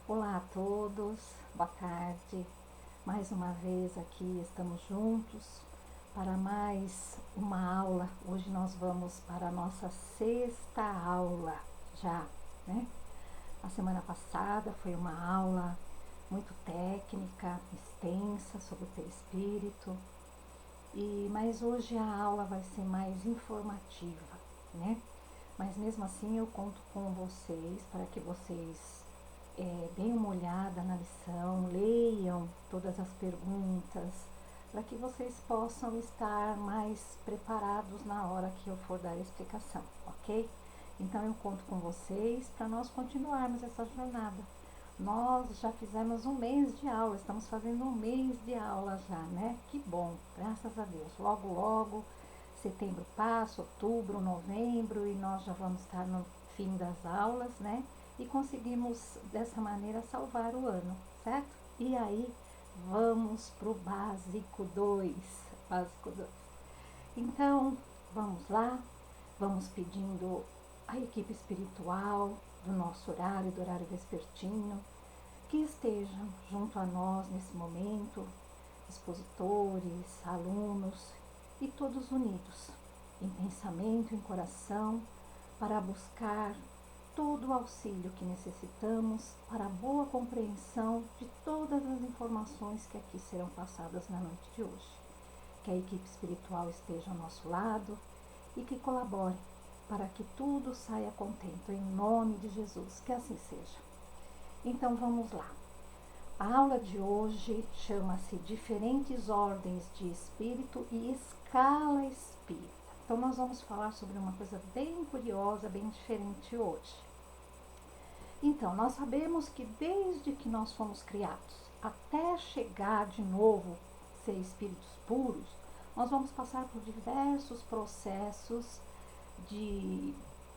Olá a todos, boa tarde. Mais uma vez aqui estamos juntos para mais uma aula. Hoje nós vamos para a nossa sexta aula já, né? A semana passada foi uma aula muito técnica, extensa sobre o perispírito, mas hoje a aula vai ser mais informativa, né? Mas mesmo assim eu conto com vocês para que vocês deem uma olhada na lição, leiam todas as perguntas, para que vocês possam estar mais preparados na hora que eu for dar a explicação, ok? Então eu conto com vocês para nós continuarmos essa jornada. Nós já fizemos um mês de aula, estamos fazendo um mês de aula já, né? Que bom, graças a Deus. Logo, logo, setembro passa, outubro, novembro, e nós já vamos estar no fim das aulas, né? E conseguimos dessa maneira salvar o ano, certo? E aí vamos pro básico 2, básico 2. Então, vamos lá, vamos pedindo a equipe espiritual do nosso horário, do horário vespertino, que estejam junto a nós nesse momento, expositores, alunos e todos unidos, em pensamento, em coração, para buscar todo o auxílio que necessitamos para a boa compreensão de todas as informações que aqui serão passadas na noite de hoje. Que a equipe espiritual esteja ao nosso lado e que colabore para que tudo saia contento, em nome de Jesus, que assim seja. Então vamos lá. A aula de hoje chama-se Diferentes Ordens de Espírito e Escala Espírita. Então nós vamos falar sobre uma coisa bem curiosa, bem diferente hoje. Então, nós sabemos que desde que nós fomos criados até chegar de novo a ser espíritos puros, nós vamos passar por diversos processos de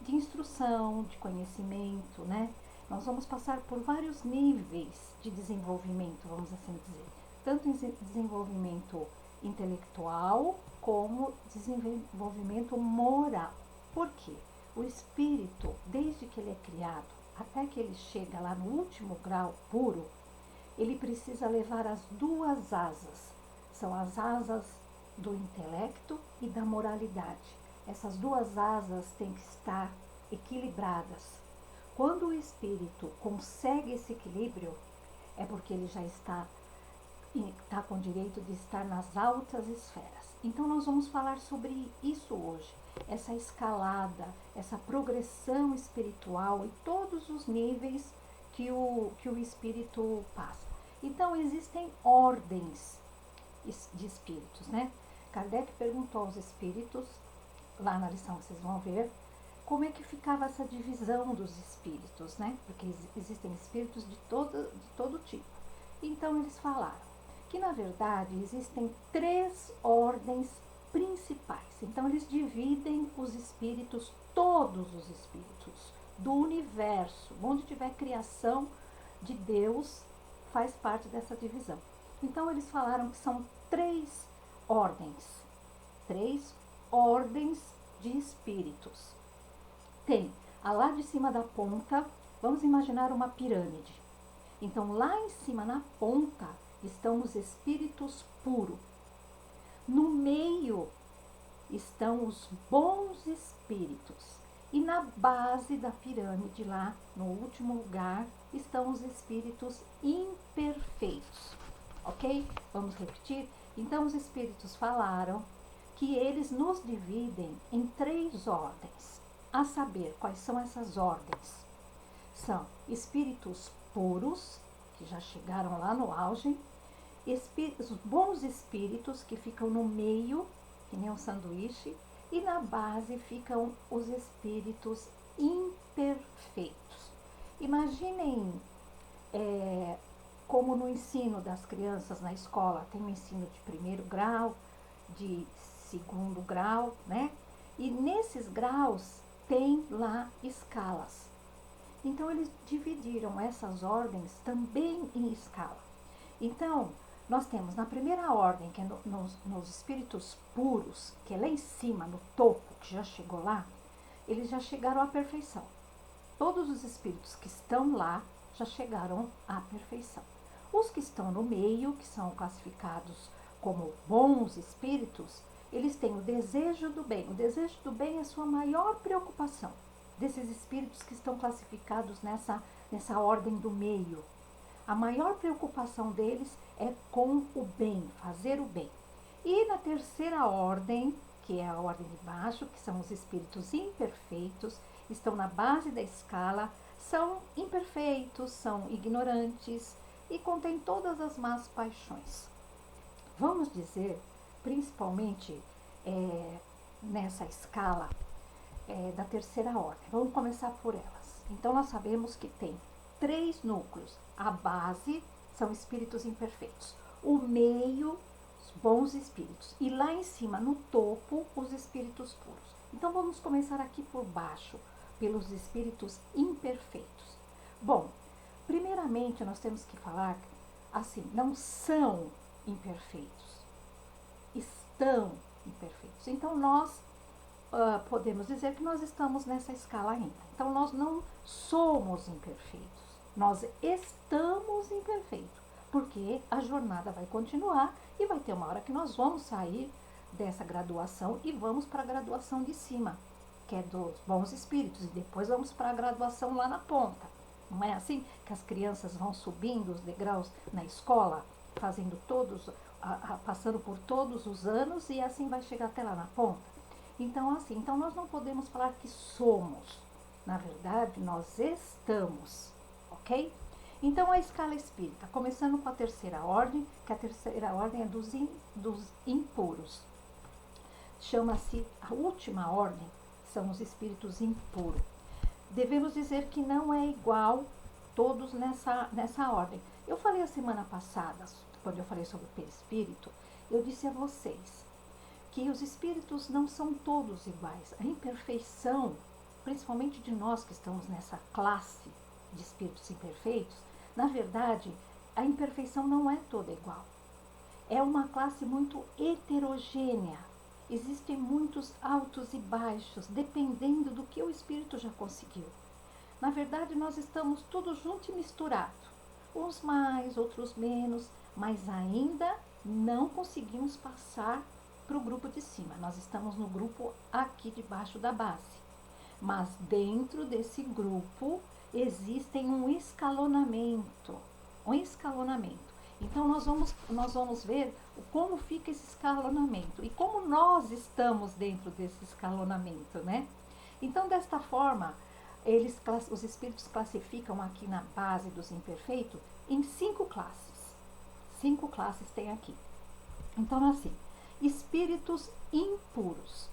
instrução, de conhecimento, né? Nós vamos passar por vários níveis de desenvolvimento, vamos assim dizer. Tanto em desenvolvimento intelectual como desenvolvimento moral. Por quê? O espírito, desde que ele é criado até que ele chega lá no último grau puro, ele precisa levar as duas asas. São as asas do intelecto e da moralidade. Essas duas asas têm que estar equilibradas. Quando o espírito consegue esse equilíbrio, é porque ele já está com o direito de estar nas altas esferas. Então nós vamos falar sobre isso hoje, essa escalada, essa progressão espiritual e todos os níveis que o espírito passa. Então existem ordens de espíritos, né? Kardec perguntou aos espíritos, lá na lição vocês vão ver, como é que ficava essa divisão dos espíritos, né? Porque existem espíritos de todo tipo. Então eles falaram que na verdade existem 3 ordens principais. Então eles dividem os espíritos, todos os espíritos do universo, onde tiver criação de Deus, faz parte dessa divisão. Então eles falaram que são 3 ordens de espíritos. Tem lá de cima da ponta, vamos imaginar uma pirâmide. Então lá em cima na ponta estão os espíritos puros. No meio estão os bons espíritos. E na base da pirâmide, lá no último lugar, estão os espíritos imperfeitos. Ok? Vamos repetir? Então os espíritos falaram que eles nos dividem em 3 ordens. A saber, quais são essas ordens? São espíritos puros, que já chegaram lá no auge, os bons espíritos que ficam no meio, que nem um sanduíche, e na base ficam os espíritos imperfeitos. Imaginem como no ensino das crianças na escola, tem o ensino de 1º grau, de 2º grau, né? E nesses graus tem lá escalas. Então eles dividiram essas ordens também em escala. Então, nós temos na primeira ordem, que é nos espíritos puros, que é lá em cima, no topo, que já chegou lá, eles já chegaram à perfeição. Todos os espíritos que estão lá já chegaram à perfeição. Os que estão no meio, que são classificados como bons espíritos, eles têm o desejo do bem. O desejo do bem é a sua maior preocupação, desses espíritos que estão classificados nessa ordem do meio. A maior preocupação deles é com o bem, fazer o bem. E na terceira ordem, que é a ordem de baixo, que são os espíritos imperfeitos, estão na base da escala, são imperfeitos, são ignorantes e contêm todas as más paixões. Vamos dizer, principalmente nessa escala da terceira ordem, vamos começar por elas. Então, nós sabemos que tem 3 núcleos. A base são espíritos imperfeitos, o meio, os bons espíritos, e lá em cima, no topo, os espíritos puros. Então, vamos começar aqui por baixo, pelos espíritos imperfeitos. Bom, primeiramente, nós temos que falar assim, não são imperfeitos, estão imperfeitos. Então, nós podemos dizer que nós estamos nessa escala ainda. Então, nós não somos imperfeitos, nós estamos imperfeitos, porque a jornada vai continuar e vai ter uma hora que nós vamos sair dessa graduação e vamos para a graduação de cima, que é dos bons espíritos, e depois vamos para a graduação lá na ponta. Não é assim que as crianças vão subindo os degraus na escola, fazendo passando por todos os anos, e assim vai chegar até lá na ponta? Então, assim, então nós não podemos falar que somos. Na verdade, nós estamos, ok? Então, a escala espírita, começando com a terceira ordem, que a terceira ordem é dos impuros. Chama-se a última ordem, são os espíritos impuros. Devemos dizer que não é igual todos nessa ordem. Eu falei a semana passada, quando eu falei sobre o perispírito, eu disse a vocês que os espíritos não são todos iguais. A imperfeição, principalmente de nós que estamos nessa classe de espíritos imperfeitos, na verdade, a imperfeição não é toda igual. É uma classe muito heterogênea. Existem muitos altos e baixos, dependendo do que o espírito já conseguiu. Na verdade, nós estamos todos juntos e misturados. Uns mais, outros menos, mas ainda não conseguimos passar para o grupo de cima. Nós estamos no grupo aqui debaixo da base. Mas dentro desse grupo existem um escalonamento. Então, nós vamos ver como fica esse escalonamento e como nós estamos dentro desse escalonamento, né? Então, desta forma, os espíritos classificam aqui na base dos imperfeitos em 5 classes. 5 classes tem aqui. Então, assim, espíritos impuros.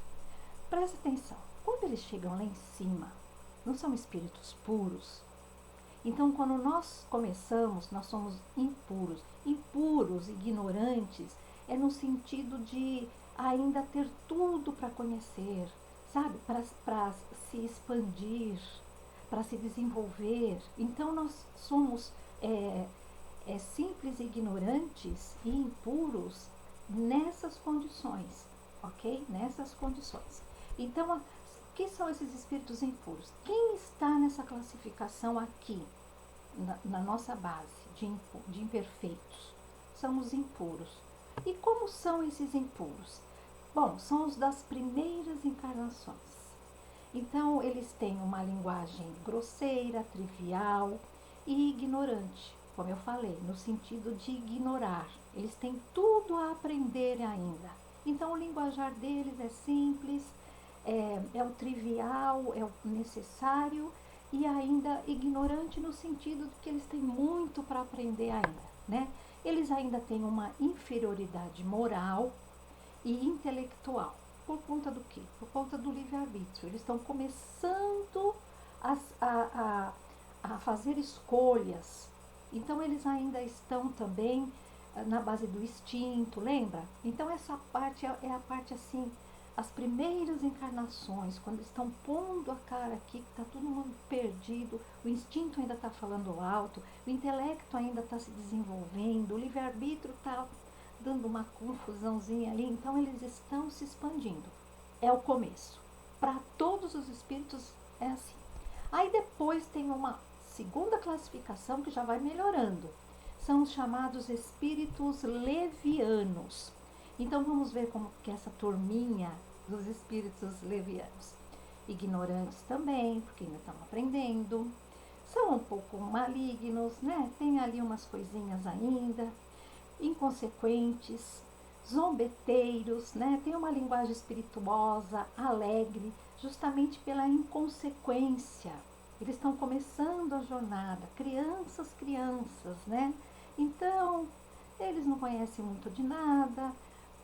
Presta atenção, quando eles chegam lá em cima, não são espíritos puros. Então, quando nós começamos, nós somos impuros. Impuros, ignorantes, é no sentido de ainda ter tudo para conhecer, sabe? Para se expandir, para se desenvolver. Então, nós somos simples ignorantes e impuros nessas condições, ok? Nessas condições. Então, o que são esses espíritos impuros? Quem está nessa classificação aqui, na nossa base de imperfeitos? São os impuros. E como são esses impuros? Bom, são os das primeiras encarnações. Então, eles têm uma linguagem grosseira, trivial e ignorante, como eu falei, no sentido de ignorar. Eles têm tudo a aprender ainda. Então, o linguajar deles é simples, é o trivial, é o necessário e ainda ignorante no sentido de que eles têm muito para aprender ainda, né? Eles ainda têm uma inferioridade moral e intelectual. Por conta do quê? Por conta do livre-arbítrio. Eles estão começando a fazer escolhas. Então, eles ainda estão também na base do instinto, lembra? Então, essa parte é a parte assim, as primeiras encarnações, quando estão pondo a cara aqui, que está todo mundo perdido, o instinto ainda está falando alto, o intelecto ainda está se desenvolvendo, o livre-arbítrio está dando uma confusãozinha ali, então eles estão se expandindo. É o começo. Para todos os espíritos é assim. Aí depois tem uma segunda classificação que já vai melhorando. São os chamados espíritos levianos. Então vamos ver como que essa turminha dos espíritos levianos. Ignorantes também, porque ainda estão aprendendo. São um pouco malignos, né? Tem ali umas coisinhas ainda. Inconsequentes, zombeteiros, né? Tem uma linguagem espirituosa, alegre, justamente pela inconsequência. Eles estão começando a jornada, crianças, né? Então, eles não conhecem muito de nada,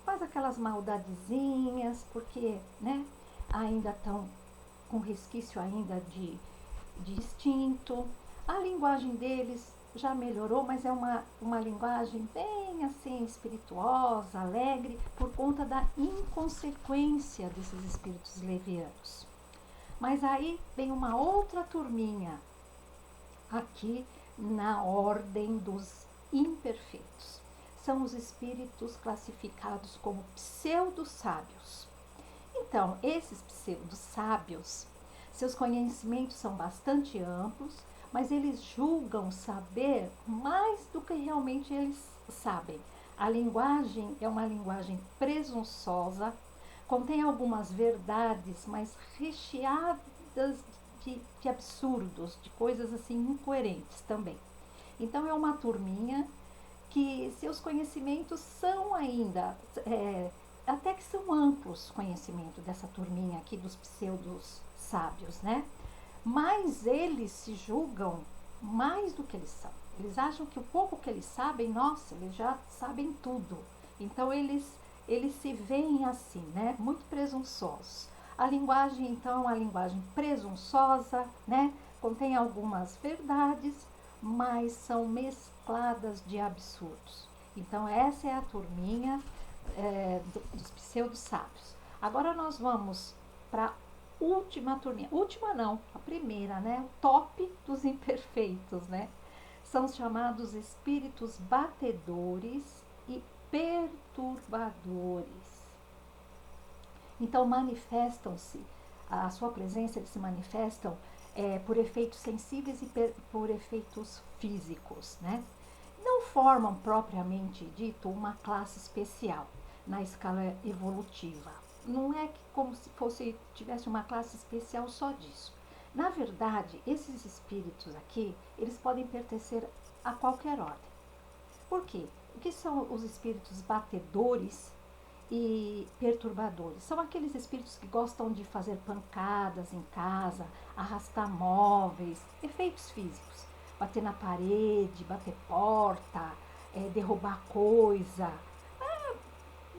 faz aquelas maldadezinhas, porque, né, ainda estão com resquício ainda de instinto. A linguagem deles já melhorou, mas é uma linguagem bem assim espirituosa, alegre, por conta da inconsequência desses espíritos levianos. Mas aí vem uma outra turminha aqui na ordem dos imperfeitos. São os espíritos classificados como pseudo-sábios. Então, esses pseudo-sábios, seus conhecimentos são bastante amplos, mas eles julgam saber mais do que realmente eles sabem. A linguagem é uma linguagem presunçosa, contém algumas verdades, mas recheadas de absurdos, de coisas assim incoerentes também. Então é uma turminha que seus conhecimentos são ainda, até que são amplos conhecimentos dessa turminha aqui dos pseudos sábios, né? Mas eles se julgam mais do que eles são. Eles acham que o pouco que eles sabem, nossa, eles já sabem tudo. Então eles se veem assim, né? Muito presunçosos. A linguagem, então, é uma linguagem presunçosa, né? Contém algumas verdades, mas são mescladas de absurdos. Então essa é a turminha dos pseudo-sábios. Agora nós vamos para última turminha, última não, a primeira, né? O top dos imperfeitos, né? São os chamados espíritos batedores e perturbadores. Então manifestam-se, a sua presença, eles se manifestam por efeitos sensíveis e por efeitos físicos, né? Não formam propriamente dito uma classe especial na escala evolutiva. Não é que como se tivesse uma classe especial só disso. Na verdade, esses espíritos aqui, eles podem pertencer a qualquer ordem. Por quê? O que são os espíritos batedores e perturbadores? São aqueles espíritos que gostam de fazer pancadas em casa, arrastar móveis, efeitos físicos, bater na parede, bater porta, derrubar coisa,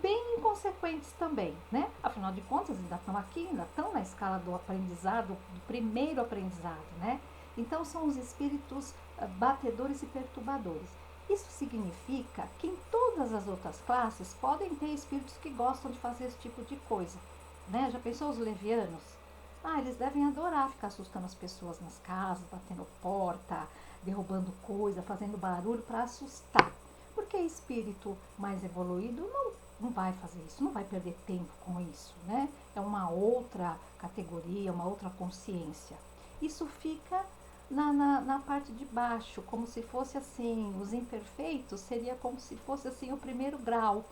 bem inconsequentes também, né? Afinal de contas, ainda estão aqui, ainda estão na escala do aprendizado, do primeiro aprendizado, né? Então, são os espíritos batedores e perturbadores. Isso significa que em todas as outras classes podem ter espíritos que gostam de fazer esse tipo de coisa, né? Já pensou os levianos? Eles devem adorar ficar assustando as pessoas nas casas, batendo porta, derrubando coisa, fazendo barulho para assustar. Porque espírito mais evoluído não vai fazer isso, não vai perder tempo com isso, né? É uma outra categoria, uma outra consciência. Isso fica na parte de baixo, como se fosse assim, os imperfeitos seria como se fosse assim o primeiro grau.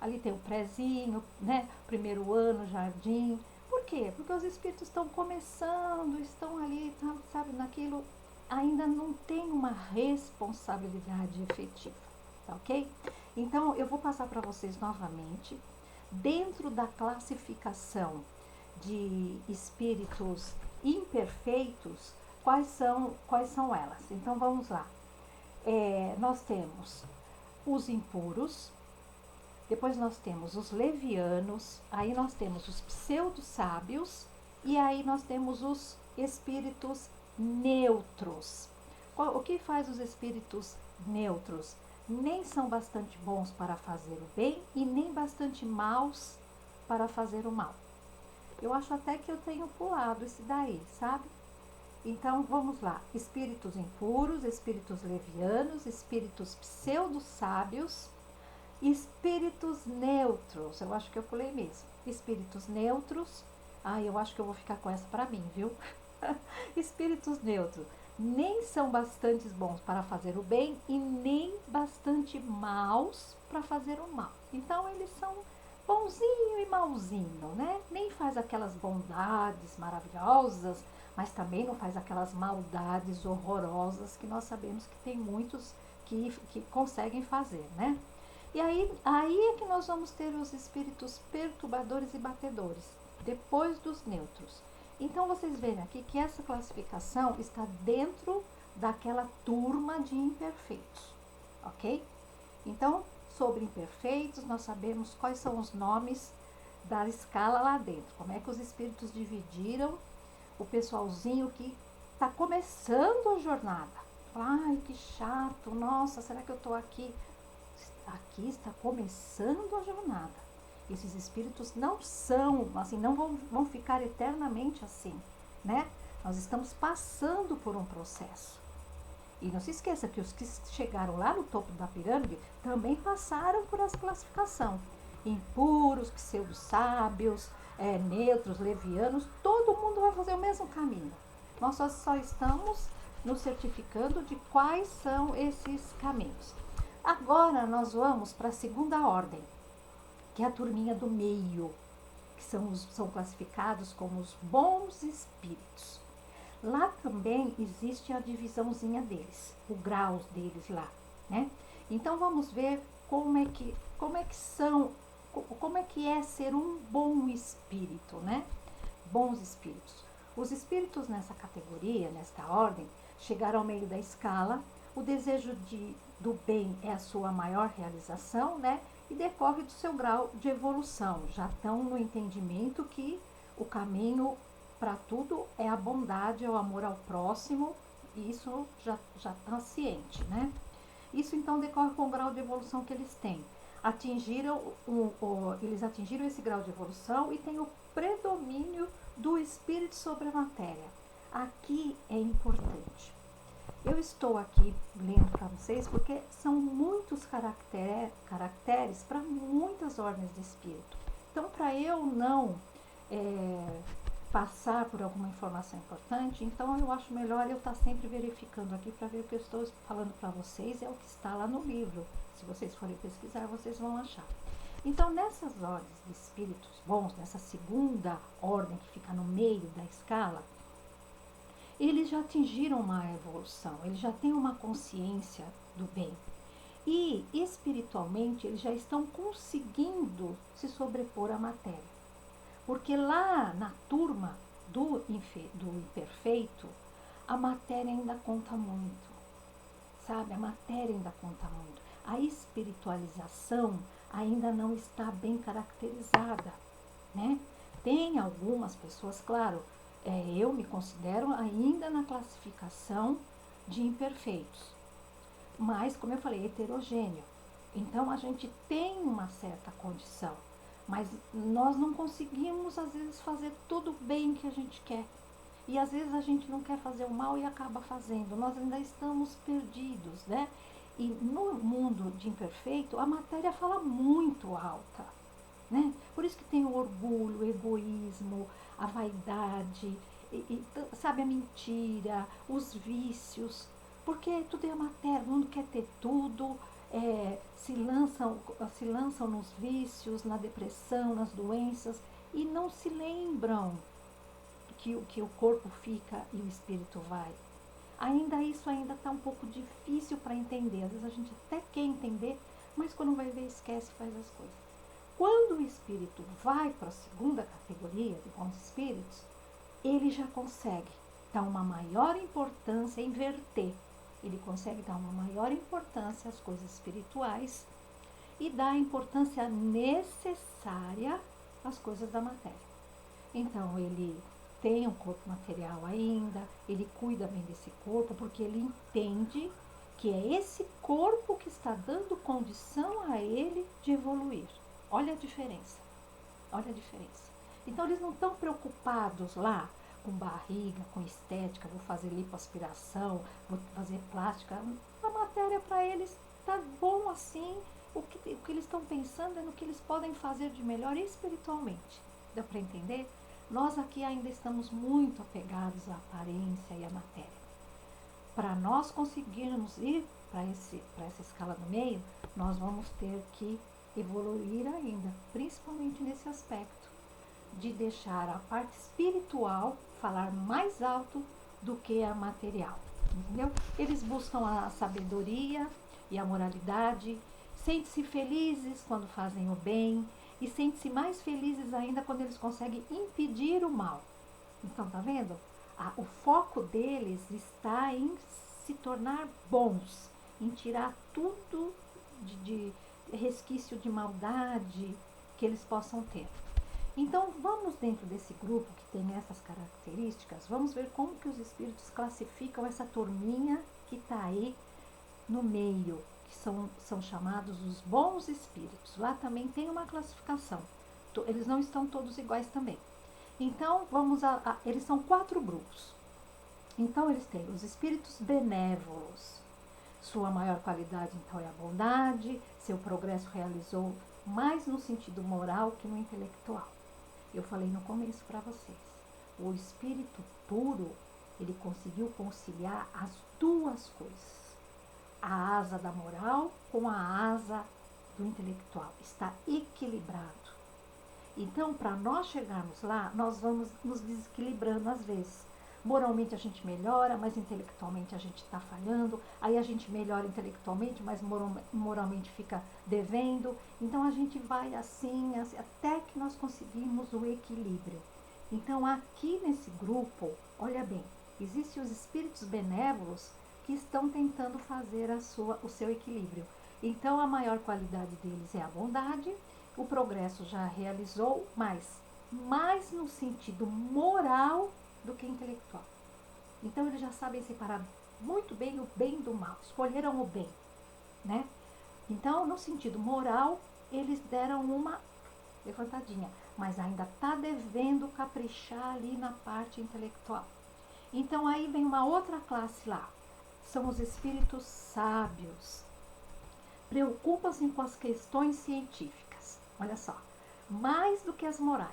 Ali tem o prézinho, né? Primeiro ano, jardim. Por quê? Porque os espíritos estão começando, estão ali, sabe, naquilo, ainda não tem uma responsabilidade efetiva, tá ok? Então, eu vou passar para vocês novamente, dentro da classificação de espíritos imperfeitos, quais são elas. Então, vamos lá. Nós temos os impuros, depois nós temos os levianos, aí nós temos os pseudo-sábios e aí nós temos os espíritos neutros. O que faz os espíritos neutros? Nem são bastante bons para fazer o bem e nem bastante maus para fazer o mal. Eu acho até que eu tenho pulado esse daí, sabe? Então, vamos lá. Espíritos impuros, espíritos levianos, espíritos pseudo-sábios, espíritos neutros. Eu acho que eu pulei mesmo. Espíritos neutros. Eu acho que eu vou ficar com essa para mim, viu? Espíritos neutros. nem são bastante bons para fazer o bem e nem bastante maus para fazer o mal. Então eles são bonzinho e malzinho, né? Nem faz aquelas bondades maravilhosas, mas também não faz aquelas maldades horrorosas que nós sabemos que tem muitos que conseguem fazer, né? E aí é que nós vamos ter os espíritos perturbadores e batedores, depois dos neutros. Então vocês veem aqui que essa classificação está dentro daquela turma de imperfeitos, ok? Então, sobre imperfeitos, nós sabemos quais são os nomes da escala lá dentro, como é que os espíritos dividiram o pessoalzinho que está começando a jornada. Ai, que chato, nossa, será que eu estou aqui? Aqui está começando a jornada. Esses espíritos não são, assim, não vão ficar eternamente assim, né? Nós estamos passando por um processo. E não se esqueça que os que chegaram lá no topo da pirâmide também passaram por essa classificação. Impuros, pseudo-sábios, neutros, levianos, todo mundo vai fazer o mesmo caminho. Nós só estamos nos certificando de quais são esses caminhos. Agora nós vamos para a segunda ordem, que é a turminha do meio, que são classificados como os bons espíritos. Lá também existe a divisãozinha deles, o grau deles lá, né? Então vamos ver como é que é ser um bom espírito, né? Bons espíritos. Os espíritos nessa categoria, nesta ordem, chegaram ao meio da escala. O desejo do bem é a sua maior realização, né? E decorre do seu grau de evolução. Já estão no entendimento que o caminho para tudo é a bondade, é o amor ao próximo, e isso já está ciente, né? Isso então decorre com o grau de evolução que eles têm. Eles atingiram esse grau de evolução e têm o predomínio do espírito sobre a matéria. Aqui é importante. Eu estou aqui lendo para vocês porque são muitos caracteres para muitas ordens de espírito. Então, para eu não passar por alguma informação importante, então eu acho melhor eu estar sempre verificando aqui para ver o que eu estou falando para vocês é o que está lá no livro. Se vocês forem pesquisar, vocês vão achar. Então, nessas ordens de espíritos bons, nessa segunda ordem que fica no meio da escala, eles já atingiram uma evolução, eles já têm uma consciência do bem. E, espiritualmente, eles já estão conseguindo se sobrepor à matéria. Porque lá na turma do imperfeito, a matéria ainda conta muito, sabe? A matéria ainda conta muito. A espiritualização ainda não está bem caracterizada, né? Tem algumas pessoas, claro, eu me considero ainda na classificação de imperfeitos, mas, como eu falei, heterogêneo. Então, a gente tem uma certa condição. Mas nós não conseguimos, às vezes, fazer tudo bem que a gente quer. E, às vezes, a gente não quer fazer o mal e acaba fazendo. Nós ainda estamos perdidos, né? E no mundo de imperfeito, a matéria fala muito alta, né? Por isso que tem o orgulho, o egoísmo, a vaidade, sabe, a mentira, os vícios. Porque tudo é matéria, o mundo quer ter tudo. Se lançam nos vícios, na depressão, nas doenças e não se lembram que o corpo fica e o espírito vai. Isso ainda está um pouco difícil para entender. Às vezes a gente até quer entender, mas quando vai ver, esquece e faz as coisas. Quando o espírito vai para a segunda categoria de bons espíritos, ele já consegue dar uma maior importância, inverter. Ele consegue dar uma maior importância às coisas espirituais e dar a importância necessária às coisas da matéria. Então, ele tem um corpo material ainda, ele cuida bem desse corpo, porque ele entende que é esse corpo que está dando condição a ele de evoluir. Olha a diferença, olha a diferença. Então, eles não estão preocupados lá com barriga, com estética, vou fazer lipoaspiração, vou fazer plástica. A matéria para eles está bom assim. O que eles estão pensando é no que eles podem fazer de melhor espiritualmente. Deu para entender? Nós aqui ainda estamos muito apegados à aparência e à matéria. para nós conseguirmos ir para essa escala do meio, nós vamos ter que evoluir ainda, principalmente nesse aspecto de deixar a parte espiritual falar mais alto do que a material, entendeu? Eles buscam a sabedoria e a moralidade, sentem-se felizes quando fazem o bem e sentem-se mais felizes ainda quando eles conseguem impedir o mal. Então, tá vendo? O foco deles está em se tornar bons, em tirar tudo de resquício de maldade que eles possam ter. Então, vamos dentro desse grupo que tem essas características, vamos ver como que os espíritos classificam essa turminha que está aí no meio, que são chamados os bons espíritos. Lá também tem uma classificação, eles não estão todos iguais também. Então, eles são 4 grupos. Então, eles têm os espíritos benévolos. Sua maior qualidade, então, é a bondade. Seu progresso realizou mais no sentido moral que no intelectual. Eu falei no começo para vocês. O espírito puro, ele conseguiu conciliar as duas coisas. A asa da moral com a asa do intelectual. Está equilibrado. Então, para nós chegarmos lá, nós vamos nos desequilibrando às vezes. Moralmente a gente melhora, mas intelectualmente a gente está falhando. Aí a gente melhora intelectualmente, mas moralmente fica devendo. Então a gente vai assim, até que nós conseguimos o equilíbrio. Então aqui nesse grupo, olha bem, existem os espíritos benévolos que estão tentando fazer o seu equilíbrio. Então a maior qualidade deles é a bondade. O progresso já realizou, mas mais no sentido moral do que intelectual. Então eles já sabem separar muito bem o bem do mal, escolheram o bem, né? Então, no sentido moral, eles deram uma levantadinha, mas ainda está devendo caprichar ali na parte intelectual. Então aí vem uma outra classe lá, são os espíritos sábios. Preocupam-se com as questões científicas. Olha só, mais do que as morais,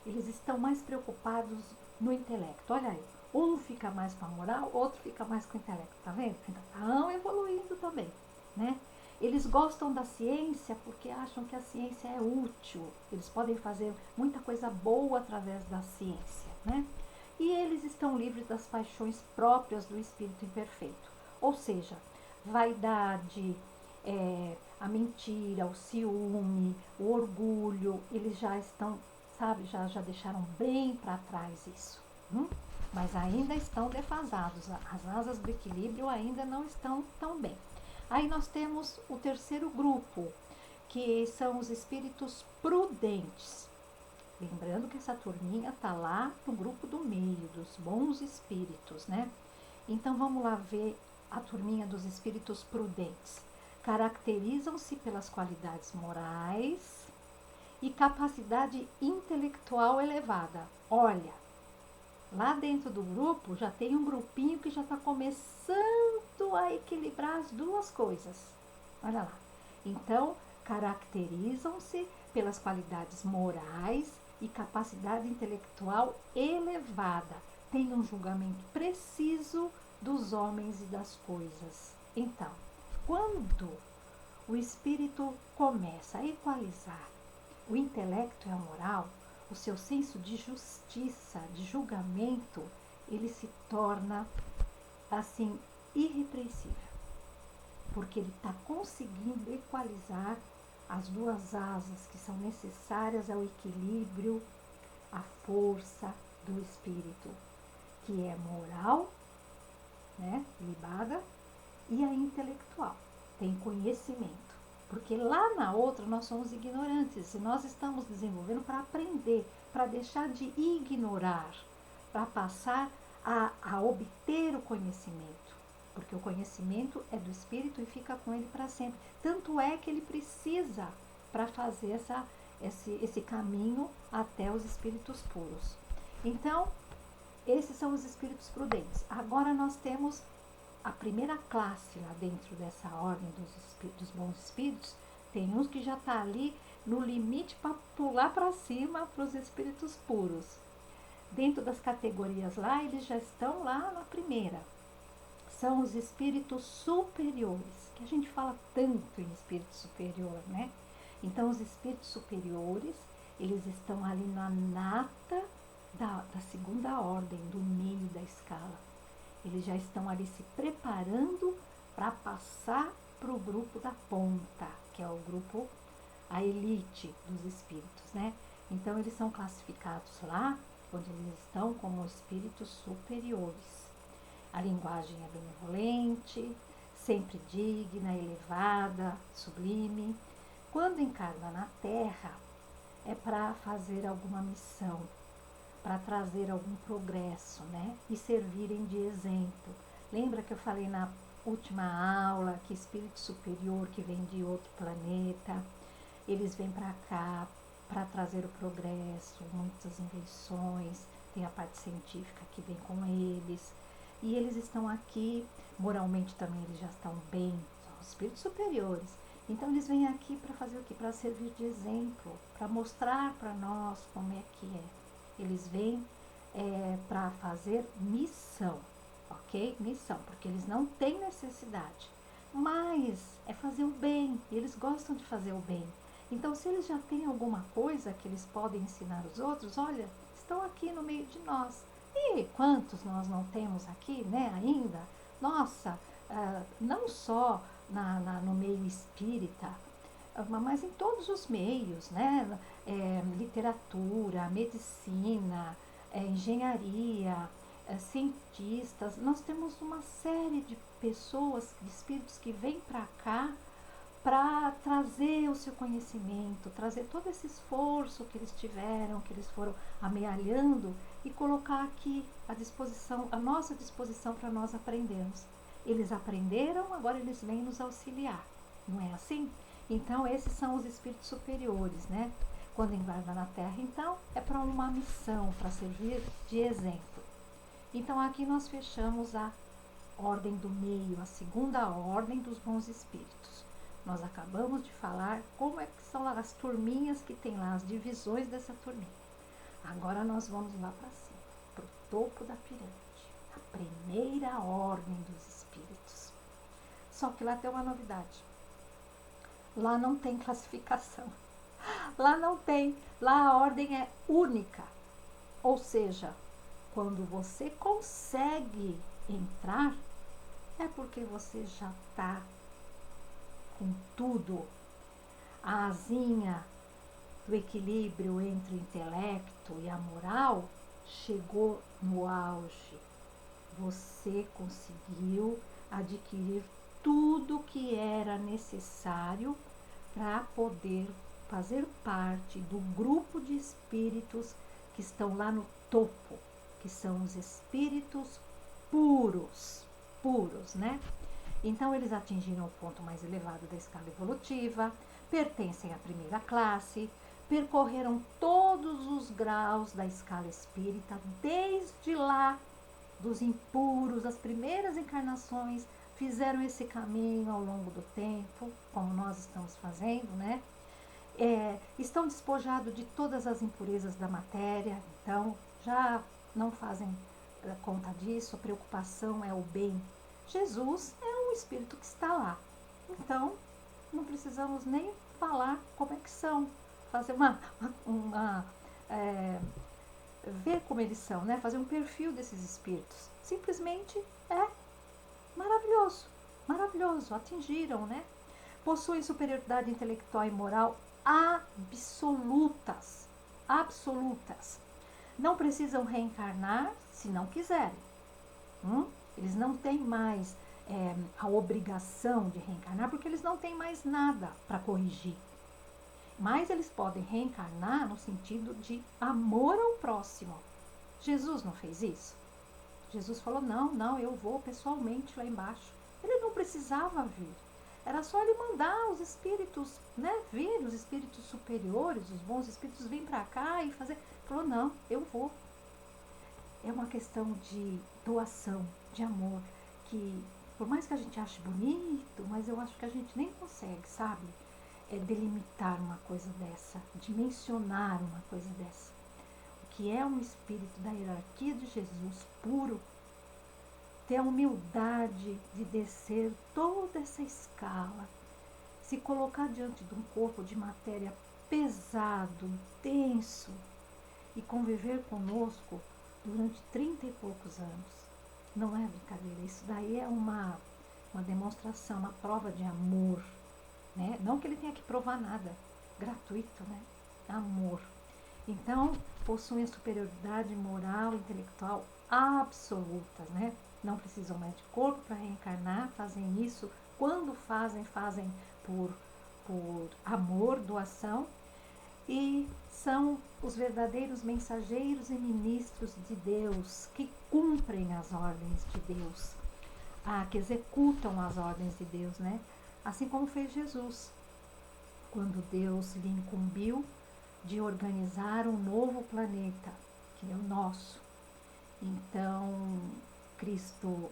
eles estão mais preocupados no intelecto. Olha aí, um fica mais com a moral, outro fica mais com o intelecto, tá vendo? Ainda estão evoluindo também, né? Eles gostam da ciência porque acham que a ciência é útil. Eles podem fazer muita coisa boa através da ciência, né? E eles estão livres das paixões próprias do espírito imperfeito. Ou seja, vaidade, a mentira, o ciúme, o orgulho, eles já estão, sabe, já deixaram bem para trás isso. Mas ainda estão defasados, as asas do equilíbrio ainda não estão tão bem. Aí nós temos o terceiro grupo, que são os espíritos prudentes. Lembrando que essa turminha está lá no grupo do meio, dos bons espíritos, né? Então vamos lá ver a turminha dos espíritos prudentes. Caracterizam-se pelas qualidades morais e capacidade intelectual elevada. Olha, lá dentro do grupo já tem um grupinho que já está começando a equilibrar as duas coisas. Olha lá. Então, caracterizam-se pelas qualidades morais e capacidade intelectual elevada. Tem um julgamento preciso dos homens e das coisas. Então, quando o espírito começa a equalizar o intelecto e a moral, o seu senso de justiça, de julgamento, ele se torna, assim, irrepreensível. Porque ele está conseguindo equalizar as duas asas que são necessárias ao equilíbrio, à força do espírito, que é moral, né, libada, e a intelectual, tem conhecimento. Porque lá na outra nós somos ignorantes e nós estamos desenvolvendo para aprender, para deixar de ignorar, para passar a obter o conhecimento. Porque o conhecimento é do espírito e fica com ele para sempre. Tanto é que ele precisa para fazer esse caminho até os espíritos puros. Então, esses são os espíritos prudentes. Agora nós temos a primeira classe lá dentro dessa ordem dos bons espíritos. Tem uns que já está ali no limite para pular para cima para os espíritos puros. Dentro das categorias lá, eles já estão lá na primeira. são os espíritos superiores, que a gente fala tanto em espírito superior, né? Então, os espíritos superiores, eles estão ali na nata da segunda ordem, do meio da escala. Eles já estão ali se preparando para passar para o grupo da ponta, que é o grupo, a elite dos espíritos, né? Então, eles são classificados lá, onde eles estão como espíritos superiores. A linguagem é benevolente, sempre digna, elevada, sublime. Quando encarna na Terra, é para fazer alguma missão, para trazer algum progresso, né? E servirem de exemplo. Lembra que eu falei na última aula que espírito superior que vem de outro planeta, eles vêm para cá para trazer o progresso, muitas invenções, tem a parte científica que vem com eles. E eles estão aqui, moralmente também eles já estão bem, são espíritos superiores. Então eles vêm aqui para fazer o quê? Para servir de exemplo, para mostrar para nós como é que é. Eles vêm para fazer missão, ok? Missão, porque eles não têm necessidade, mas é fazer o bem, eles gostam de fazer o bem. Então, se eles já têm alguma coisa que eles podem ensinar os outros, olha, estão aqui no meio de nós. E quantos nós não temos aqui, né, ainda? Nossa, não só no meio espírita, mas em todos os meios, né? Literatura, medicina, engenharia, cientistas. Nós temos uma série de pessoas, de espíritos que vêm para cá para trazer o seu conhecimento, trazer todo esse esforço que eles tiveram, que eles foram amealhando e colocar aqui à disposição, à nossa disposição para nós aprendermos. Eles aprenderam, agora eles vêm nos auxiliar, não é assim? Então, esses são os espíritos superiores, né? Quando encarna na Terra, então, é para uma missão, para servir de exemplo. Então, aqui nós fechamos a ordem do meio, a segunda ordem dos bons espíritos. Nós acabamos de falar como é que são as turminhas que tem lá, as divisões dessa turminha. Agora nós vamos lá para cima, para o topo da pirâmide, a primeira ordem dos espíritos. Só que lá tem uma novidade. Lá não tem classificação. Lá não tem. Lá a ordem é única. Ou seja, quando você consegue entrar, é porque você já está com tudo. A asinha do equilíbrio entre o intelecto e a moral chegou no auge. Você conseguiu adquirir tudo que era necessário para poder fazer parte do grupo de espíritos que estão lá no topo, que são os espíritos puros, né? Então, eles atingiram o ponto mais elevado da escala evolutiva, pertencem à primeira classe, percorreram todos os graus da escala espírita, desde lá dos impuros, as primeiras encarnações, fizeram esse caminho ao longo do tempo, como nós estamos fazendo, né? Estão despojados de todas as impurezas da matéria, então já não fazem conta disso, a preocupação é o bem. Jesus é um espírito que está lá, então não precisamos nem falar como é que são, fazer ver como eles são, né? Fazer um perfil desses espíritos. Simplesmente é maravilhoso, atingiram, né? Possuem superioridade intelectual e moral absolutas. Não precisam reencarnar se não quiserem. Eles não têm mais a obrigação de reencarnar, porque eles não têm mais nada para corrigir. Mas eles podem reencarnar no sentido de amor ao próximo. Jesus não fez isso? Jesus falou, não, eu vou pessoalmente lá embaixo. Ele não precisava vir. Era só ele mandar os espíritos, né, vir, os espíritos superiores, os bons espíritos virem para cá e fazer. Ele falou, não, eu vou. É uma questão de doação, de amor, que por mais que a gente ache bonito, mas eu acho que a gente nem consegue, sabe? Delimitar uma coisa dessa, dimensionar uma coisa dessa. O que é um espírito da hierarquia de Jesus puro, ter a humildade de descer toda essa escala, se colocar diante de um corpo de matéria pesado, denso, e conviver conosco durante 30 e poucos anos. Não é brincadeira, isso daí é uma demonstração, uma prova de amor, né? Não que ele tenha que provar nada, gratuito, né? Amor. Então, possuem a superioridade moral e intelectual absoluta, né? Não precisam mais de corpo para reencarnar, fazem isso. Quando fazem por amor, doação, e são os verdadeiros mensageiros e ministros de Deus, que cumprem as ordens de Deus, que executam as ordens de Deus, né? Assim como fez Jesus, quando Deus lhe incumbiu de organizar um novo planeta, que é o nosso. Então, Cristo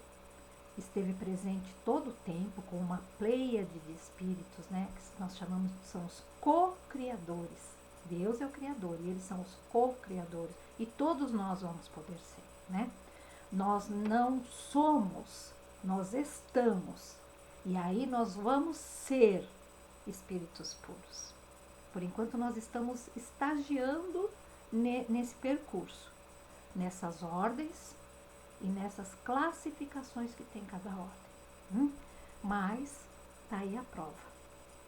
esteve presente todo o tempo com uma pleiade de espíritos, né, que nós chamamos, são os co-criadores. Deus é o Criador e eles são os co-criadores. E todos nós vamos poder ser, né? Nós não somos, nós estamos. E aí nós vamos ser espíritos puros. Por enquanto nós estamos estagiando nesse percurso, nessas ordens e nessas classificações que tem cada ordem. Mas tá aí a prova.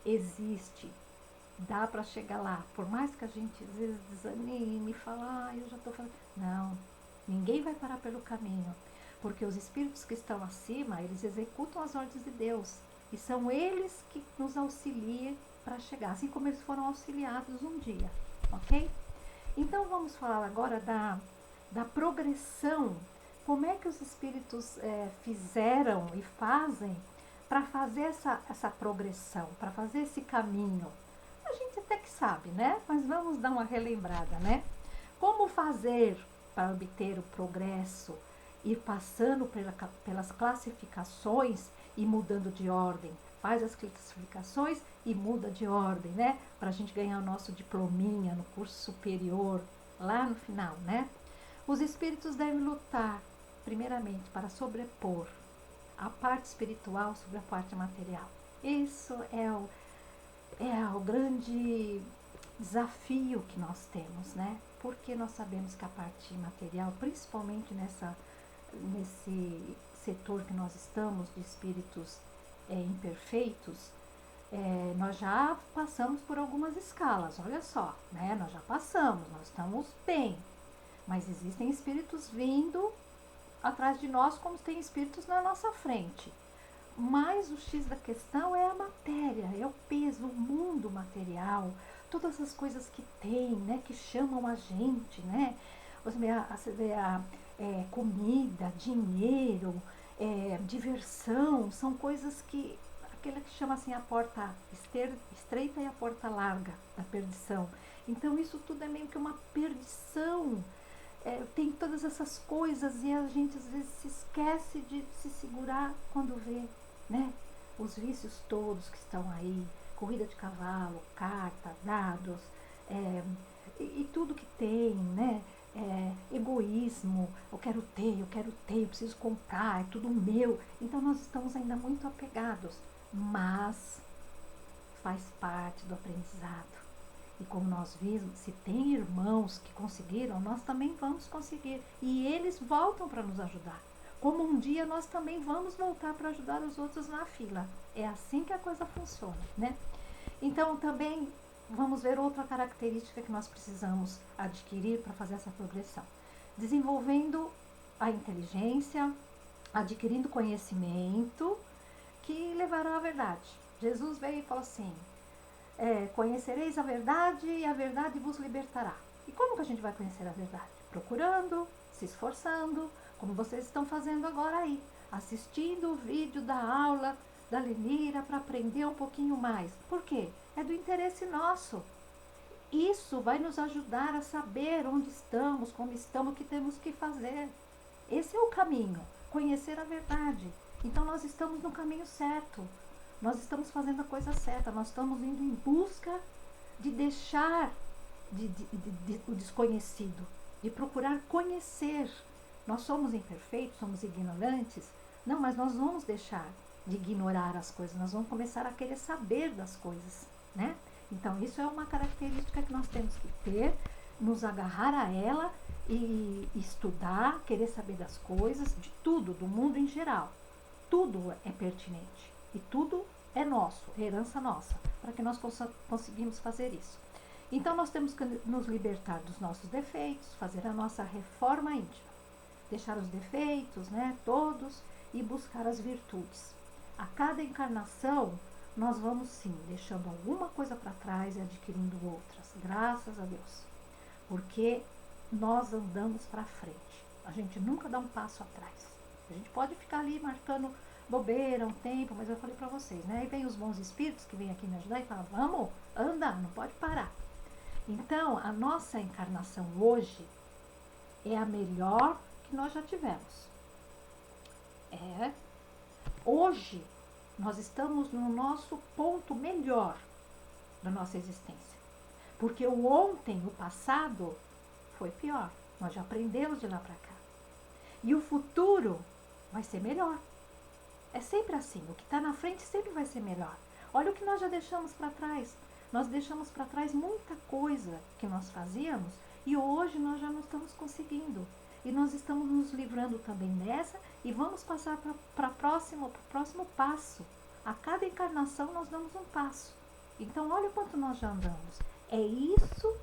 Existe, dá para chegar lá. Por mais que a gente às vezes desanime e fala, eu já estou fazendo. Não, ninguém vai parar pelo caminho. Porque os espíritos que estão acima, eles executam as ordens de Deus. E são eles que nos auxiliam para chegar, assim como eles foram auxiliados um dia, ok? Então vamos falar agora da progressão. Como é que os espíritos fizeram e fazem para fazer essa progressão, para fazer esse caminho? A gente até que sabe, né? Mas vamos dar uma relembrada, né? Como fazer para obter o progresso, ir passando pelas classificações e mudando de ordem? Faz as classificações e muda de ordem, né? Para a gente ganhar o nosso diplominha no curso superior, lá no final, né? Os espíritos devem lutar, primeiramente, para sobrepor a parte espiritual sobre a parte material. Isso é o grande desafio que nós temos, né? Porque nós sabemos que a parte material, principalmente nesse setor que nós estamos, de espíritos imperfeitos, nós já passamos por algumas escalas, olha só, né? Nós já passamos, nós estamos bem, mas existem espíritos vindo atrás de nós, como tem espíritos na nossa frente. Mas o X da questão é a matéria, é o peso, o mundo material, todas as coisas que tem, né, que chamam a gente, né? Você vê comida, dinheiro, diversão, são coisas que, aquela que chama assim a porta estreita e a porta larga da perdição. Então isso tudo é meio que uma perdição. Tem todas essas coisas e a gente às vezes se esquece de se segurar quando vê, né? Os vícios todos que estão aí, corrida de cavalo, carta, dados, e tudo que tem, né? Egoísmo, eu quero ter, eu preciso comprar, é tudo meu. Então nós estamos ainda muito apegados, mas faz parte do aprendizado. E como nós vimos, se tem irmãos que conseguiram, nós também vamos conseguir. E eles voltam para nos ajudar. Como um dia nós também vamos voltar para ajudar os outros na fila. É assim que a coisa funciona, né? Então também vamos ver outra característica que nós precisamos adquirir para fazer essa progressão. Desenvolvendo a inteligência, adquirindo conhecimento que levará à verdade. Jesus veio e falou assim, conhecereis a verdade e a verdade vos libertará. E como que a gente vai conhecer a verdade? Procurando, se esforçando, como vocês estão fazendo agora aí, assistindo o vídeo da aula da Lenira para aprender um pouquinho mais. Por quê? É do interesse nosso. Isso vai nos ajudar a saber onde estamos, como estamos, o que temos que fazer. Esse é o caminho, conhecer a verdade. Então nós estamos no caminho certo. Nós estamos fazendo a coisa certa, nós estamos indo em busca de deixar o desconhecido, de procurar conhecer Nós somos imperfeitos, somos ignorantes. Não, mas nós vamos deixar de ignorar as coisas, nós vamos começar a querer saber das coisas, né? Então, isso é uma característica que nós temos que ter, nos agarrar a ela e estudar, querer saber das coisas, de tudo, do mundo em geral. Tudo é pertinente e tudo é nosso, é herança nossa, para que nós conseguimos fazer isso. Então, nós temos que nos libertar dos nossos defeitos, fazer a nossa reforma íntima, deixar os defeitos, né, todos, e buscar as virtudes. A cada encarnação, nós vamos sim, deixando alguma coisa para trás e adquirindo outras, graças a Deus. Porque nós andamos para frente, a gente nunca dá um passo atrás. A gente pode ficar ali marcando bobeira um tempo, mas eu falei para vocês, né? Aí vem os bons espíritos que vêm aqui me ajudar e falam, vamos, anda, não pode parar. Então, a nossa encarnação hoje é a melhor que nós já tivemos. Hoje, nós estamos no nosso ponto melhor da nossa existência. Porque o ontem, o passado, foi pior. Nós já aprendemos de lá para cá. E o futuro vai ser melhor. É sempre assim. O que está na frente sempre vai ser melhor. Olha o que nós já deixamos para trás. Nós deixamos para trás muita coisa que nós fazíamos e hoje nós já não estamos conseguindo. E nós estamos nos livrando também dessa e vamos passar para o próximo passo. A cada encarnação nós damos um passo. Então, olha o quanto nós já andamos. É isso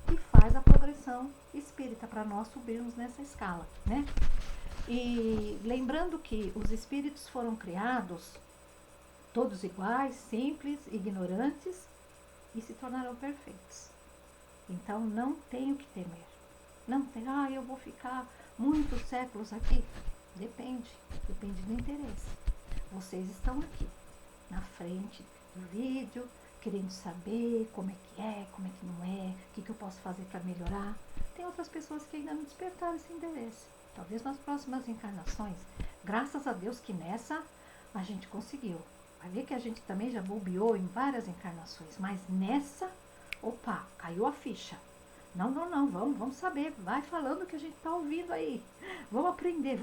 que faz a progressão espírita para nós subirmos nessa escala, né? E lembrando que os espíritos foram criados todos iguais, simples, ignorantes e se tornaram perfeitos. Então, não tem o que temer. Não tem, eu vou ficar muitos séculos aqui. Depende do interesse. Vocês estão aqui, na frente do vídeo, querendo saber como é que não é, o que eu posso fazer para melhorar. Tem outras pessoas que ainda não despertaram esse interesse. Talvez nas próximas encarnações. Graças a Deus que nessa a gente conseguiu. Vai ver que a gente também já bobeou em várias encarnações, mas nessa, caiu a ficha. Não, vamos saber, vai falando que a gente está ouvindo aí. Vamos aprender.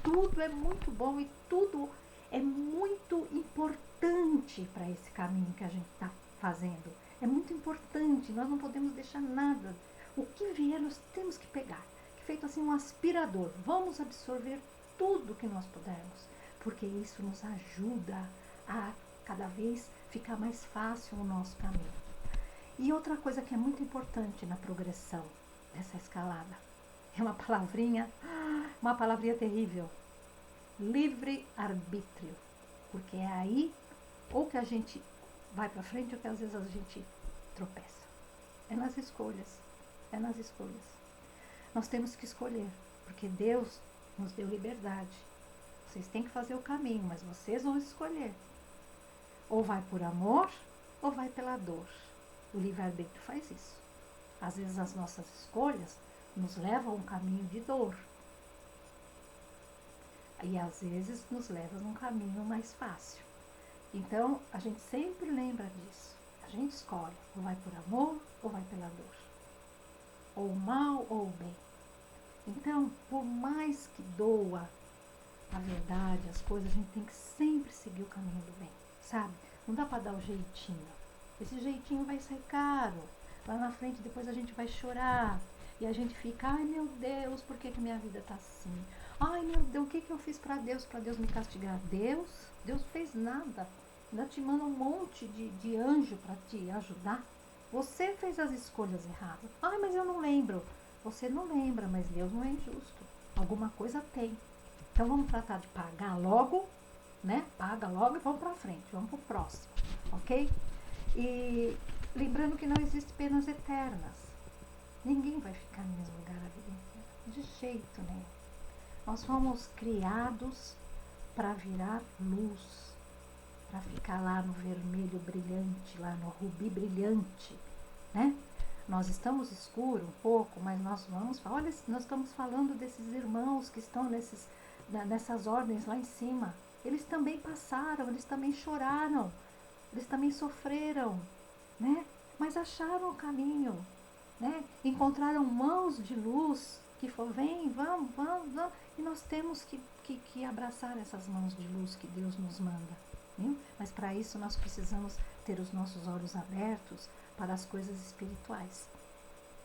Tudo é muito bom e tudo é muito importante para esse caminho que a gente está fazendo. É muito importante, nós não podemos deixar nada. O que vier, nós temos que pegar. Feito assim um aspirador. Vamos absorver tudo que nós pudermos, porque isso nos ajuda a cada vez ficar mais fácil o nosso caminho. E outra coisa que é muito importante na progressão dessa escalada é uma palavrinha terrível: livre-arbítrio. Porque é aí ou que a gente vai para frente ou que às vezes a gente tropeça. É nas escolhas. Nós temos que escolher, porque Deus nos deu liberdade. Vocês têm que fazer o caminho, mas vocês vão escolher. Ou vai por amor, ou vai pela dor. O livre-arbítrio faz isso. Às vezes as nossas escolhas nos levam a um caminho de dor. E às vezes nos levam a um caminho mais fácil. Então, a gente sempre lembra disso. A gente escolhe, ou vai por amor, ou vai pela dor. Ou o mal, ou o bem. Então, por mais que doa a verdade, as coisas, a gente tem que sempre seguir o caminho do bem, sabe? Não dá para dar o jeitinho. Esse jeitinho vai sair caro. Lá na frente, depois a gente vai chorar. E a gente fica, ai meu Deus, por que minha vida tá assim? Ai meu Deus, o que eu fiz para Deus me castigar? Deus não fez nada. Ainda te manda um monte de anjo para te ajudar. Você fez as escolhas erradas. Ai, mas eu não lembro. Você não lembra, mas Deus não é injusto. Alguma coisa tem. Então vamos tratar de pagar logo, né? Paga logo e vamos para frente, vamos para o próximo, ok? E lembrando que não existem penas eternas. Ninguém vai ficar no mesmo lugar a vida inteira. De jeito nenhum. Nós fomos criados para virar luz, para ficar lá no vermelho brilhante, lá no rubi brilhante, né? Nós estamos escuro um pouco, mas nós vamos, olha, nós estamos falando desses irmãos que estão nessas ordens lá em cima. Eles também passaram, eles também choraram, eles também sofreram, né? Mas acharam o caminho, né? Encontraram mãos de luz que for, vem, vamos, vamos, vamos. E nós temos que abraçar essas mãos de luz que Deus nos manda. Viu? Mas para isso nós precisamos ter os nossos olhos abertos para as coisas espirituais.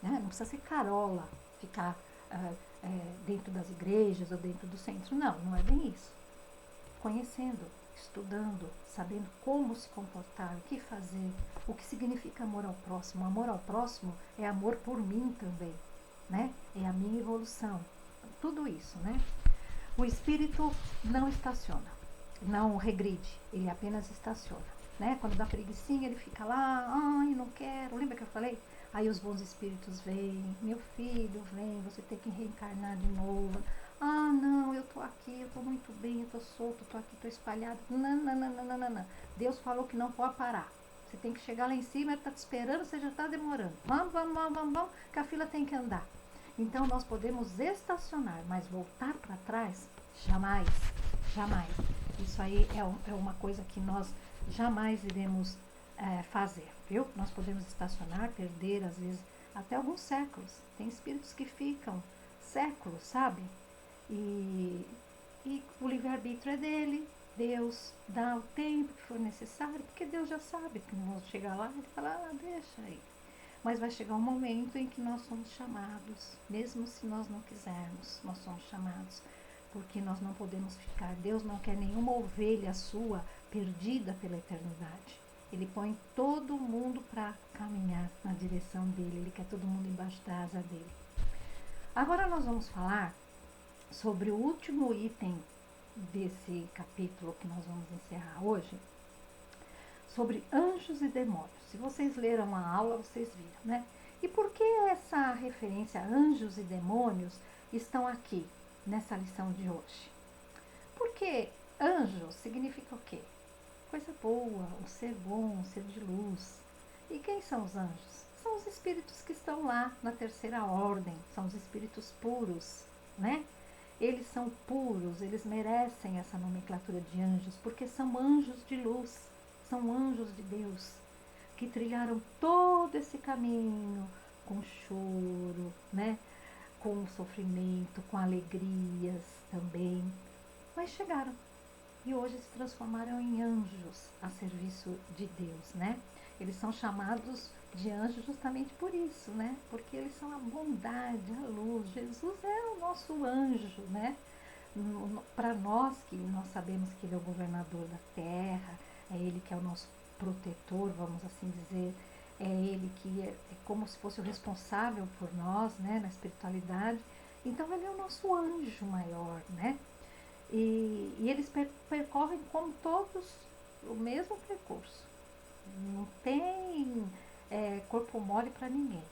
Né? Não precisa ser carola, ficar dentro das igrejas ou dentro do centro. Não, não é bem isso. Conhecendo, estudando, sabendo como se comportar, o que fazer, o que significa amor ao próximo. Amor ao próximo é amor por mim também, né? É a minha evolução. Tudo isso, né? O espírito não estaciona, não regride, ele apenas estaciona, né? Quando dá preguicinha, ele fica lá, ai, não quero. Lembra que eu falei? Aí os bons espíritos vêm, meu filho, vem, você tem que reencarnar de novo. Ah, não, eu tô aqui, eu tô muito bem, eu tô solto, tô aqui, tô espalhado. Não, não, não, não, não, não, não. Deus falou que não pode parar. Você tem que chegar lá em cima, ele tá te esperando, você já tá demorando. Vamos, vamos, vamos, vamos, vamos, que a fila tem que andar. Então nós podemos estacionar, mas voltar para trás, jamais, jamais. Isso aí é uma coisa que nós jamais iremos fazer, viu? Nós podemos estacionar, perder às vezes até alguns séculos. Tem espíritos que ficam séculos, sabe? E o livre-arbítrio é dele. Deus dá o tempo que for necessário, porque Deus já sabe que nós chegar lá, ele fala, deixa aí. Mas vai chegar um momento em que nós somos chamados, mesmo se nós não quisermos, nós somos chamados, porque nós não podemos ficar. Deus não quer nenhuma ovelha sua perdida pela eternidade. Ele põe todo mundo para caminhar na direção dele, ele quer todo mundo embaixo da asa dele. Agora nós vamos falar sobre o último item desse capítulo que nós vamos encerrar hoje, sobre anjos e demônios. Se vocês leram a aula, vocês viram, né? E por que essa referência a anjos e demônios estão aqui, nessa lição de hoje? Porque anjo significa o quê? Coisa boa, um ser bom, um ser de luz. E quem são os anjos? São os espíritos que estão lá na terceira ordem, são os espíritos puros, né? Eles são puros, eles merecem essa nomenclatura de anjos, porque são anjos de luz, são anjos de Deus, que trilharam todo esse caminho com choro, né? Com sofrimento, com alegrias também, mas chegaram e hoje se transformaram em anjos a serviço de Deus, né? Eles são chamados de anjos justamente por isso, né? Porque eles são a bondade, a luz. Jesus é o nosso anjo, né? Para nós que nós sabemos que ele é o governador da terra, é ele que é o nosso protetor, vamos assim dizer, é ele que é como se fosse o responsável por nós, né? Na espiritualidade. Então ele é o nosso anjo maior, né? E eles percorrem como todos o mesmo percurso. Não tem corpo mole para ninguém.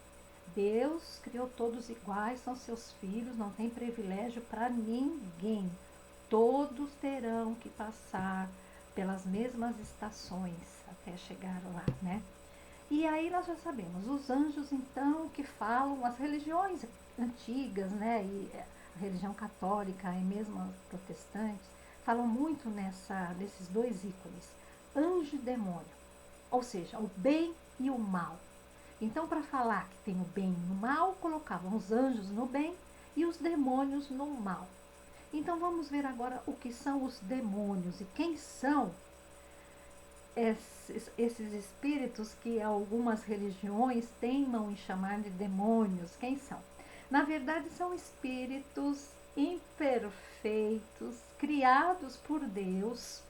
Deus criou todos iguais, são seus filhos, não tem privilégio para ninguém. Todos terão que passar pelas mesmas estações até chegar lá, né? E aí nós já sabemos, os anjos então que falam, as religiões antigas, né? E a religião católica e mesmo as protestantes falam muito nesses dois ícones, anjo e demônio. Ou seja, o bem e o mal. Então, para falar que tem o bem e o mal, colocavam os anjos no bem e os demônios no mal. Então, vamos ver agora o que são os demônios e quem são esses espíritos que algumas religiões teimam em chamar de demônios. Quem são? Na verdade, são espíritos imperfeitos, criados por Deus,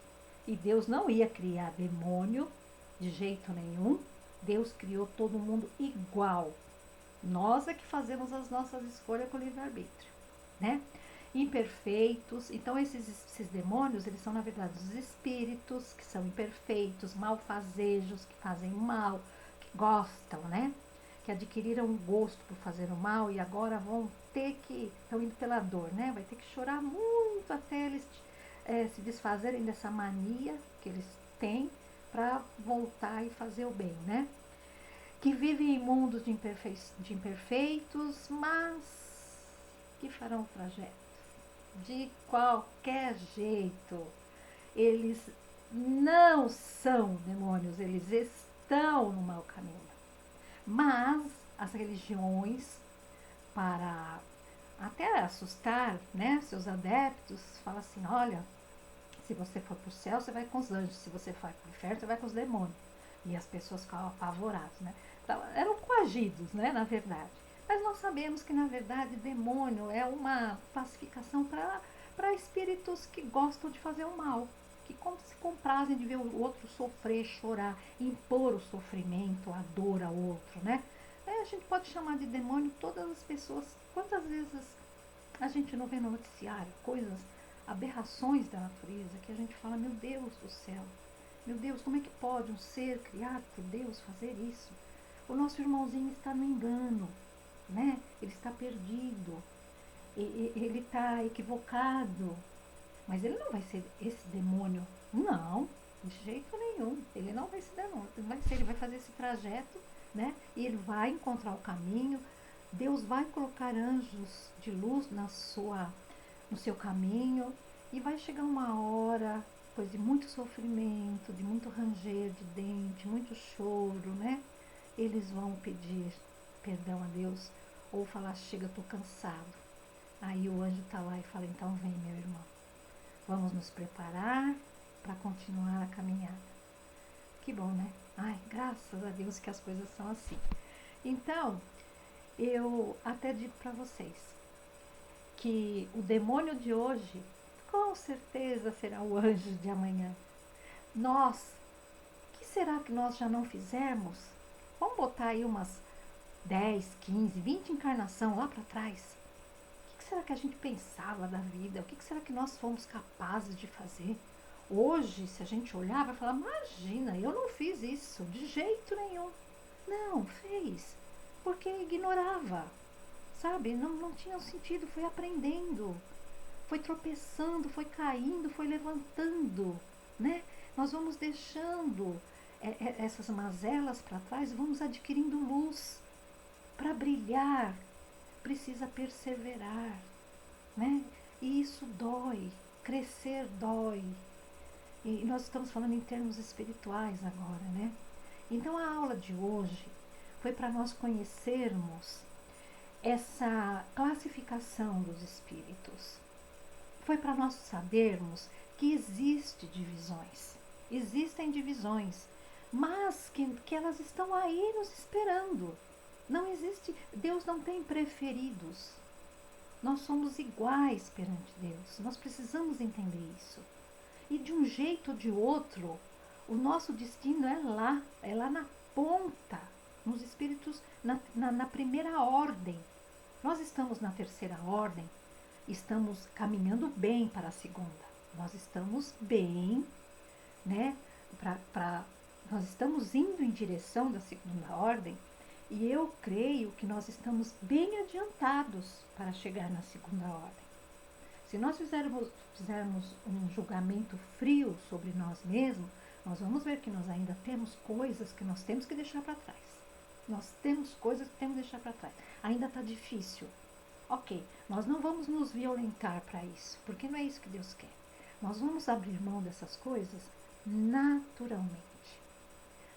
e Deus não ia criar demônio de jeito nenhum. Deus criou todo mundo igual. Nós é que fazemos as nossas escolhas com o livre-arbítrio, né? Imperfeitos. Então esses demônios, eles são na verdade os espíritos que são imperfeitos, malfazejos, que fazem mal, que gostam, né? Que adquiriram um gosto por fazer o mal e agora estão indo pela dor, né? Vai ter que chorar muito até eles se desfazerem dessa mania que eles têm para voltar e fazer o bem, né? Que vivem em mundos de imperfeitos, mas que farão o trajeto. De qualquer jeito, eles não são demônios, eles estão no mau caminho. Mas as religiões, para até assustar, né, seus adeptos, fala assim, olha, se você for para o céu, você vai com os anjos, se você for para o inferno, você vai com os demônios. E as pessoas ficavam apavoradas, né? Então, eram coagidos, né, na verdade. Mas nós sabemos que, na verdade, demônio é uma classificação para espíritos que gostam de fazer o mal, que se comprazem de ver o outro sofrer, chorar, impor o sofrimento, a dor ao outro, né? Aí a gente pode chamar de demônio todas as pessoas. Quantas vezes a gente não vê no noticiário coisas, aberrações da natureza, que a gente fala, meu Deus do céu, meu Deus, como é que pode um ser criado por Deus fazer isso? O nosso irmãozinho está no engano, né? Ele está perdido, ele está equivocado, mas ele não vai ser esse demônio, não, de jeito nenhum. Ele não vai ser demônio, ele vai fazer esse trajeto, né? E ele vai encontrar o caminho. Deus vai colocar anjos de luz no seu caminho, e vai chegar uma hora, depois de muito sofrimento, de muito ranger de dente, muito choro, né? Eles vão pedir perdão a Deus ou falar, chega, estou cansado. Aí o anjo está lá e fala, então vem, meu irmão, vamos nos preparar para continuar a caminhada. Que bom, né? Ai, graças a Deus que as coisas são assim. Então, eu até digo para vocês que o demônio de hoje com certeza será o anjo de amanhã. Nós, o que será que nós já não fizemos? Vamos botar aí umas 10, 15, 20 encarnação lá para trás. O que será que a gente pensava da vida? O que será que nós fomos capazes de fazer? Hoje, se a gente olhar, vai falar, imagina, eu não fiz isso, de jeito nenhum. Não, fez, porque ignorava, sabe? Não tinha sentido, foi aprendendo, foi tropeçando, foi caindo, foi levantando, né? Nós vamos deixando essas mazelas para trás, vamos adquirindo luz. Para brilhar, precisa perseverar, né? E isso dói, crescer dói. E nós estamos falando em termos espirituais agora, né? Então a aula de hoje foi para nós conhecermos essa classificação dos espíritos. Foi para nós sabermos que existem divisões, mas que elas estão aí nos esperando. Não existe, Deus não tem preferidos. Nós somos iguais perante Deus. Nós precisamos entender isso. E de um jeito ou de outro, o nosso destino é lá na ponta, nos espíritos, na primeira ordem. Nós estamos na terceira ordem, estamos caminhando bem para a segunda. Nós estamos bem, né? Nós estamos indo em direção da segunda ordem, e eu creio que nós estamos bem adiantados para chegar na segunda ordem. Se nós fizermos um julgamento frio sobre nós mesmos, nós vamos ver que nós ainda temos coisas que nós temos que deixar para trás. Nós temos coisas que temos que deixar para trás. Ainda está difícil. Ok, nós não vamos nos violentar para isso, porque não é isso que Deus quer. Nós vamos abrir mão dessas coisas naturalmente.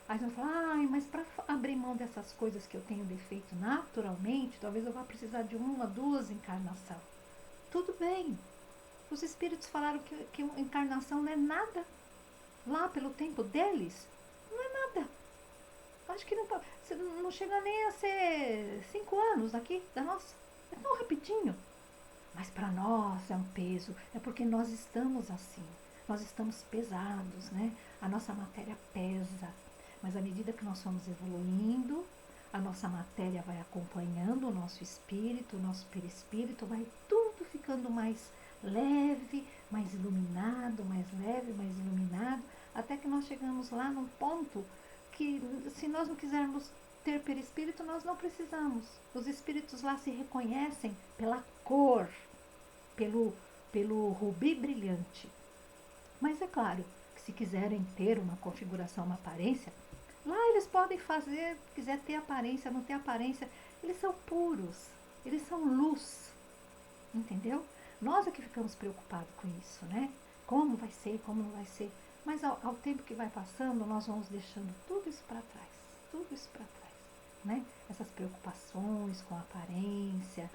Aí você vai falar, mas para abrir mão dessas coisas que eu tenho defeito naturalmente, talvez eu vá precisar de uma, duas encarnações. Tudo bem. Os espíritos falaram que encarnação não é nada. Lá pelo tempo deles, não é nada. Acho que não chega nem a ser 5 anos aqui da nossa. É tão rapidinho. Mas para nós é um peso. É porque nós estamos assim. Nós estamos pesados, né? A nossa matéria pesa. Mas à medida que nós vamos evoluindo, a nossa matéria vai acompanhando o nosso espírito, o nosso perispírito, vai tudo ficando mais leve, mais iluminado, mais leve, mais iluminado, até que nós chegamos lá num ponto que, se nós não quisermos ter perispírito, nós não precisamos. Os espíritos lá se reconhecem pela cor, pelo rubi brilhante. Mas é claro que se quiserem ter uma configuração, uma aparência, lá eles podem fazer, se quiser ter aparência, não ter aparência, eles são puros, eles são luz, entendeu? Nós é que ficamos preocupados com isso, né? Como vai ser, como não vai ser. Mas ao tempo que vai passando, nós vamos deixando tudo isso para trás, né? Essas preocupações com a aparência,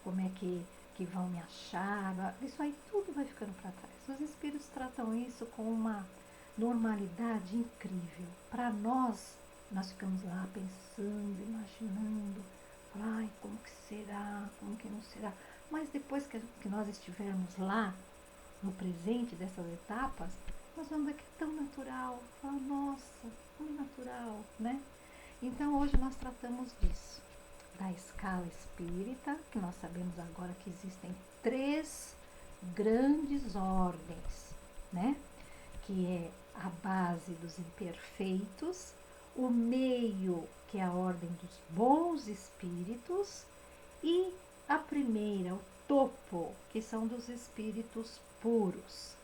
como é que vão me achar, isso aí tudo vai ficando para trás. Os espíritos tratam isso com uma normalidade incrível. Para nós ficamos lá pensando, imaginando, ai, como que será, como que não será. Mas depois que nós estivermos lá, no presente dessas etapas, nós vamos ver que é tão natural. Fala, nossa, tão natural, né? Então hoje nós tratamos disso, da escala espírita, que nós sabemos agora que existem 3 grandes ordens, né? Que é a base dos imperfeitos, o meio, que é a ordem dos bons espíritos, e a primeira, o topo, que são dos espíritos puros.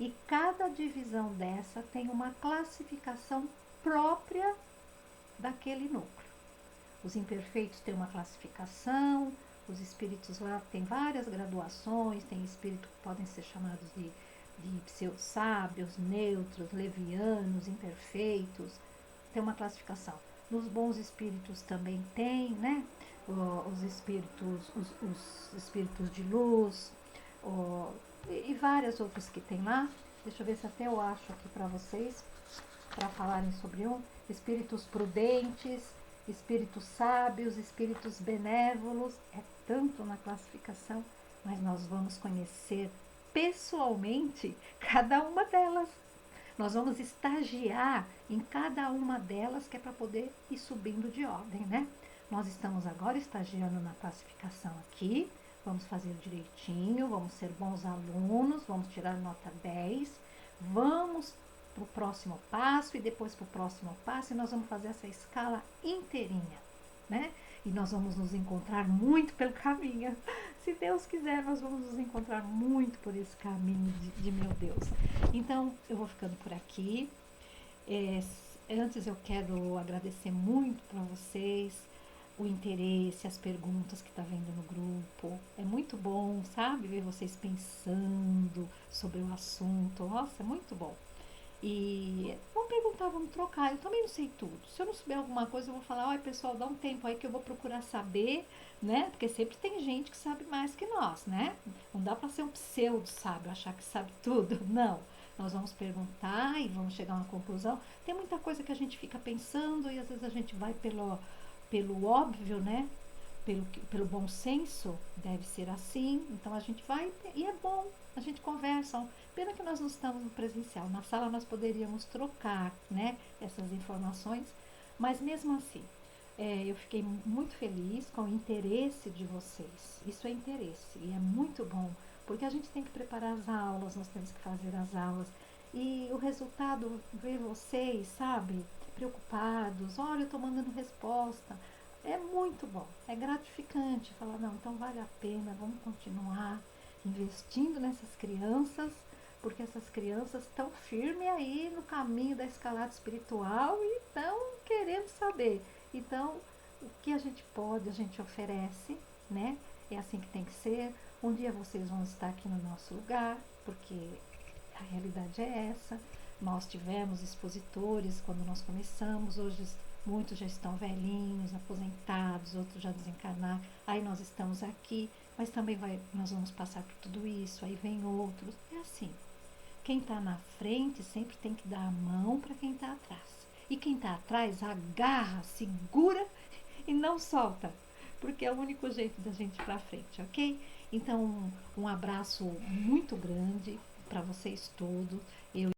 E cada divisão dessa tem uma classificação própria daquele núcleo. Os imperfeitos têm uma classificação, os espíritos lá têm várias graduações, tem espíritos que podem ser chamados de pseudo-sábios, neutros, levianos, imperfeitos, tem uma classificação. Nos bons espíritos também tem, né? Os espíritos de luz, e várias outras que tem lá. Deixa eu ver se até eu acho aqui para vocês, para falarem sobre espíritos prudentes, espíritos sábios, espíritos benévolos, é tanto na classificação, mas nós vamos conhecer pessoalmente cada uma delas. Nós vamos estagiar em cada uma delas, que é para poder ir subindo de ordem, né? Nós estamos agora estagiando na classificação aqui, vamos fazer direitinho, vamos ser bons alunos, vamos tirar nota 10, vamos para o próximo passo e depois para o próximo passo, e nós vamos fazer essa escala inteirinha, né? E nós vamos nos encontrar muito pelo caminho. Se Deus quiser, nós vamos nos encontrar muito por esse caminho de meu Deus. Então, eu vou ficando por aqui. Antes eu quero agradecer muito para vocês o interesse, as perguntas que tá vendo no grupo. É muito bom, sabe? Ver vocês pensando sobre o assunto. Nossa, é muito bom. E vamos perguntar, vamos trocar. Eu também não sei tudo. Se eu não souber alguma coisa, eu vou falar, olha pessoal, dá um tempo aí que eu vou procurar saber, né? Porque sempre tem gente que sabe mais que nós, né? Não dá para ser um pseudo sábio, achar que sabe tudo. Não. Nós vamos perguntar e vamos chegar a uma conclusão. Tem muita coisa que a gente fica pensando e às vezes a gente vai pelo óbvio, né? Pelo bom senso, deve ser assim. Então a gente vai e é bom, a gente conversa. Pena que nós não estamos no presencial. Na sala nós poderíamos trocar, né, essas informações, mas mesmo assim, eu fiquei muito feliz com o interesse de vocês. Isso é interesse e é muito bom, porque a gente tem que preparar as aulas, nós temos que fazer as aulas. E o resultado, ver vocês, sabe, preocupados, olha, eu estou mandando resposta, é muito bom, é gratificante falar, não, então vale a pena, vamos continuar investindo nessas crianças, porque essas crianças estão firmes aí no caminho da escalada espiritual e estão querendo saber. Então, o que a gente pode, a gente oferece, né? É assim que tem que ser. Um dia vocês vão estar aqui no nosso lugar, porque a realidade é essa. Nós tivemos expositores quando nós começamos, hoje muitos já estão velhinhos, aposentados, outros já desencarnaram. Aí nós estamos aqui, mas também nós vamos passar por tudo isso, aí vem outros. É assim. Quem está na frente sempre tem que dar a mão para quem está atrás. E quem está atrás agarra, segura e não solta, porque é o único jeito da gente ir para frente, ok? Então, um abraço muito grande para vocês todos. Eu